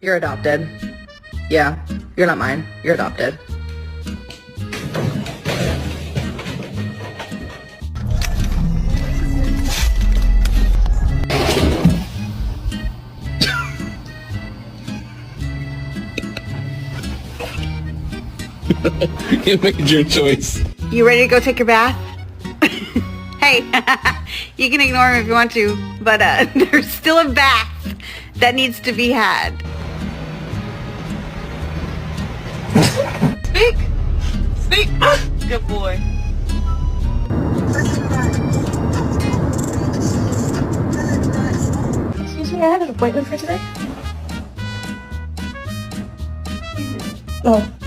You're adopted. Yeah, you're not mine. You're adopted. You made your choice. You ready to go take your bath? Hey, you can ignore him if you want to, but there's still a bath that needs to be had. Speak! Speak! Good boy. Excuse me, I have an appointment for today. Oh.